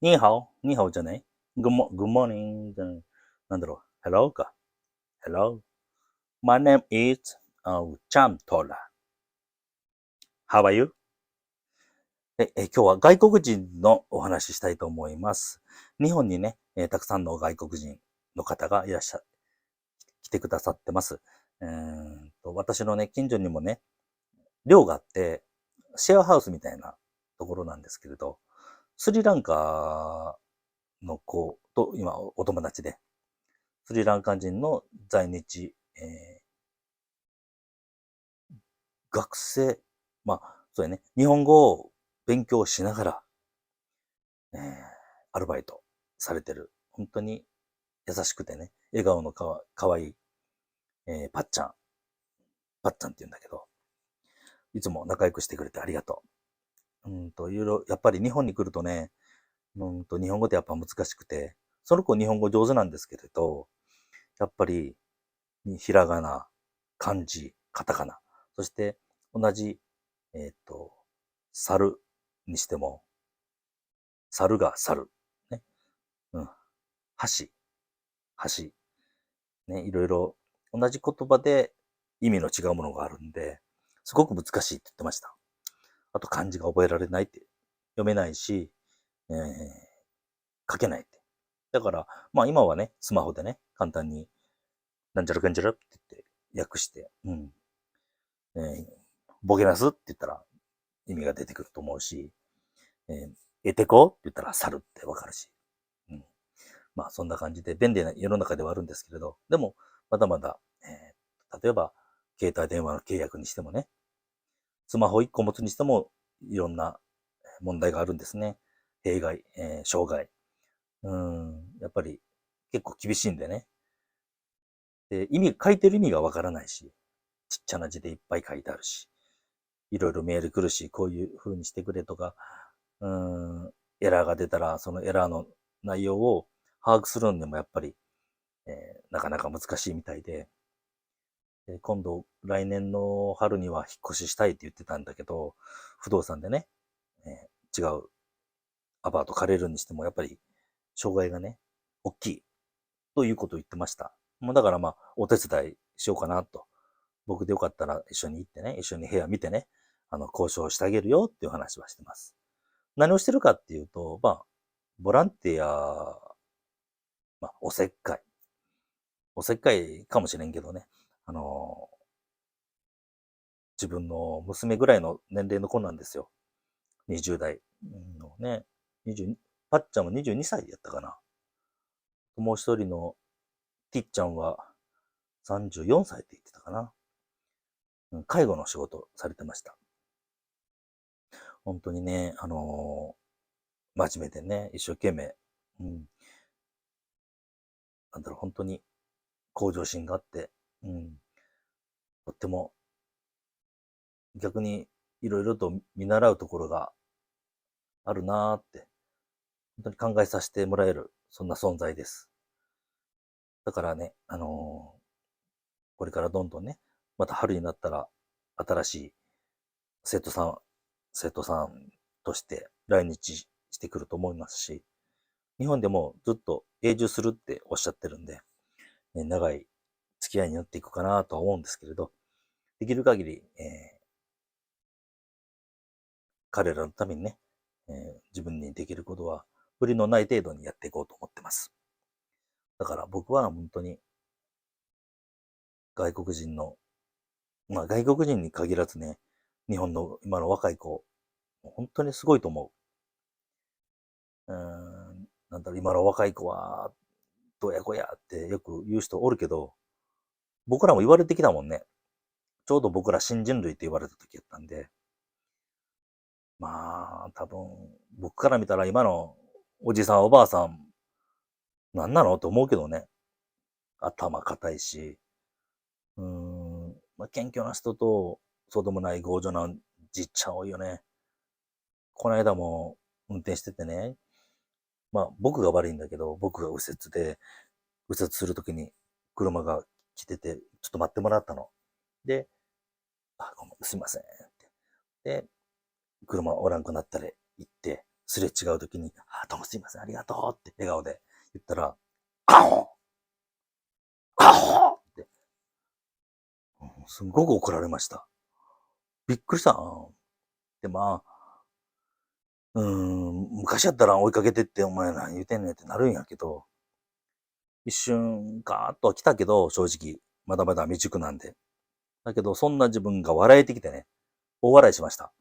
ニーハオニーハオじゃない？ Good morning じゃない？なんだろう？ Hello か。Hello. My name is Cham Tola. How are you? 今日は外国人のお話ししたいと思います。日本にね、たくさんの外国人の方がいらっしゃ、来てくださってます。私のね、近所にもね、寮があって、シェアハウスみたいなところなんですけれど、スリランカの子と今お友達で、スリランカ人の在日、学生、まあ、そうやね、日本語を勉強しながら、えーアルバイトされてる、本当に優しくてね、笑顔のかわいい、パッちゃんって言うんだけど、いつも仲良くしてくれてありがとう。いろいろ、やっぱり日本に来るとね、日本語ってやっぱ難しくて、その子日本語上手なんですけれど、やっぱり、ひらがな、漢字、カタカナ、そして同じ、えっと、猿にしても、猿が猿、ね、うん、橋、橋、ね、いろいろ同じ言葉で意味の違うものがあるんで、すごく難しいって言ってました。あと漢字が覚えられないって、読めないし、書けないって。だから、まあ今はね、スマホでね、簡単に、なんちゃらかんちゃらって言って訳して、えーボケナスって言ったら意味が出てくると思うし、エテコって言ったら猿ってわかるし、うん、まあそんな感じで便利な世の中ではあるんですけれど、でもまだまだ、例えば携帯電話の契約にしてもね、スマホ1個持つにしてもいろんな問題があるんですね。弊害、障害。やっぱり結構厳しいんでね。で、書いてる意味がわからないし、ちっちゃな字でいっぱい書いてあるし、いろいろメール来るし、こういう風にしてくれとか、うーん、エラーが出たら、そのエラーの内容を把握するのでもやっぱり、なかなか難しいみたいで、今度、来年の春には引っ越ししたいって言ってたんだけど、不動産でね、違うアパート借りるにしても、やっぱり、障害がね、大きいということを言ってました。もうだからまあ、お手伝いしようかなと。僕でよかったら一緒に行ってね、一緒に部屋見てね、交渉してあげるよっていう話はしてます。何をしてるかっていうと、まあ、ボランティア、まあ、おせっかい。おせっかいかもしれんけどね。あの、自分の娘ぐらいの年齢の子なんですよ。20代のね、20、パッちゃんは22歳やったかな。もう一人のティッちゃんは34歳って言ってたかな。介護の仕事されてました。本当にね、真面目でね、一生懸命、うん、なんだろう、本当に向上心があって、うん、とっても逆にいろいろと見習うところがあるなーって、本当に考えさせてもらえる、そんな存在です。だからね、これからどんどんね、また春になったら、新しい生徒さん、生徒さんとして来日してくると思いますし、日本でもずっと永住するっておっしゃってるんで、長い付き合いになっていくかなとは思うんですけれど、できる限り、彼らのためにね、自分にできることは、無理のない程度にやっていこうと思ってます。だから僕は本当に外国人の、まあ外国人に限らずね、日本の今の若い子、本当にすごいと思う。なんだろう、今の若い子は、どうやこうやってよく言う人おるけど、僕らも言われてきたもんね。ちょうど僕ら新人類って言われた時やったんで、まあ、多分、僕から見たら今のおじさんおばあさん、なんなのって思うけどね。頭固いし、まあ、謙虚な人と、そうでもない強情なじっちゃん多いよね。この間も運転しててね、まあ僕が悪いんだけど、僕が右折で、右折するときに車が来てて、ちょっと待ってもらったの。で、ごめん、すいませんって。で、車おらんくなったら行って、すれ違うときに、どうもすいません、ありがとうって笑顔で言ったら、アホアホって、すんごく怒られました。びっくりした。で、まあ、昔やったら追いかけてってお前何言うてんねんってなるんやけど、一瞬ガーッとは来たけど、正直、まだまだ未熟なんで。だけど、そんな自分が笑えてきてね、大笑いしました。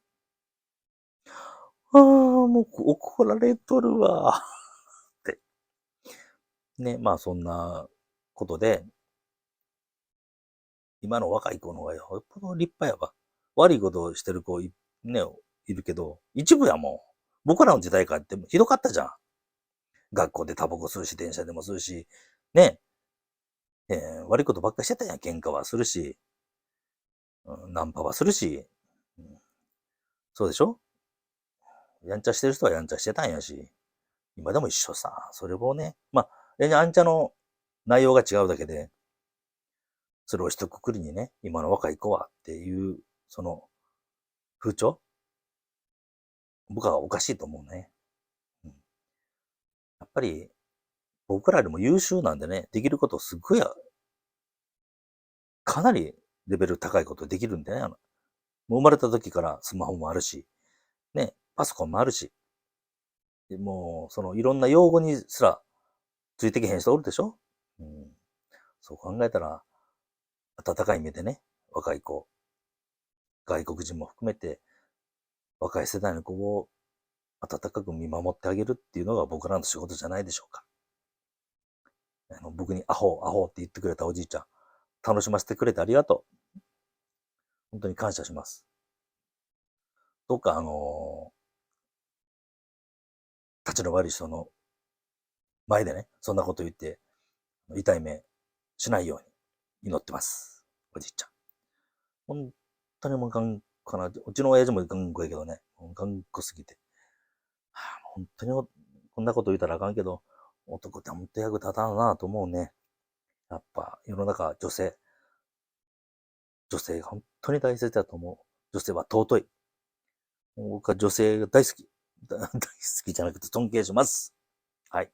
もう怒られとるわ。って。ね、まあそんなことで、今の若い子の方がよっぽど立派やわ。悪いことをしてる子ね、いるけど、一部やもん。僕らの時代からってひどかったじゃん。学校でタバコ吸うし、電車でも吸うし、ね、悪いことばっかりしてたやん。喧嘩はするし、ナンパはするし、そうでしょ？やんちゃしてる人はやんちゃしてたんやし、今でも一緒さ。それをね、まあ、やんちゃの内容が違うだけで、それを一括りにね、今の若い子はっていう、その風潮、僕はおかしいと思うね。やっぱり、僕らよりも優秀なんでね、できることすっごい、かなりレベル高いことできるんでね。もう生まれた時からスマホもあるし、ね、パソコンもあるし、もう、そのいろんな用語にすらついてけへん人おるでしょ？そう考えたら、温かい目でね、若い子、外国人も含めて、若い世代の子を温かく見守ってあげるっていうのが僕らの仕事じゃないでしょうか。僕にアホ、アホって言ってくれたおじいちゃん、楽しませてくれてありがとう。本当に感謝します。どうか、立ちの悪い人の前でね、そんなこと言って、痛い目しないように祈ってます。おじいちゃん。本当にもう頑固な、うちの親父も頑固やけどね、頑固すぎて。本当にこんなこと言ったらあかんけど、男って本当役立たんなと思うね。やっぱ世の中女性が本当に大切だと思う。女性は尊い。僕は女性が大好き。大好きじゃなくて尊敬します。はい。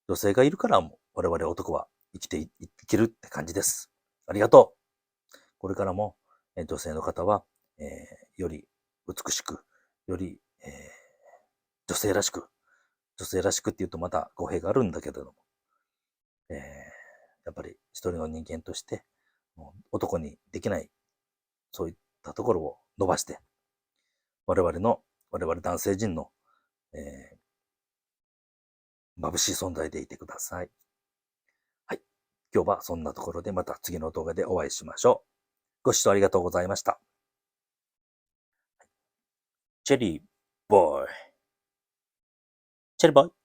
女性がいるから我々男は生きるって感じです。ありがとう。これからも女性の方は、より美しく、より、女性らしく、女性らしくって言うとまた語弊があるんだけれども、やっぱり一人の人間として、男にできない、そういったところを伸ばして、我々男性陣の、眩しい存在でいてください。はい。今日はそんなところでまた次の動画でお会いしましょう。ご視聴ありがとうございました。チェリーボーイ。チェリーボーイ。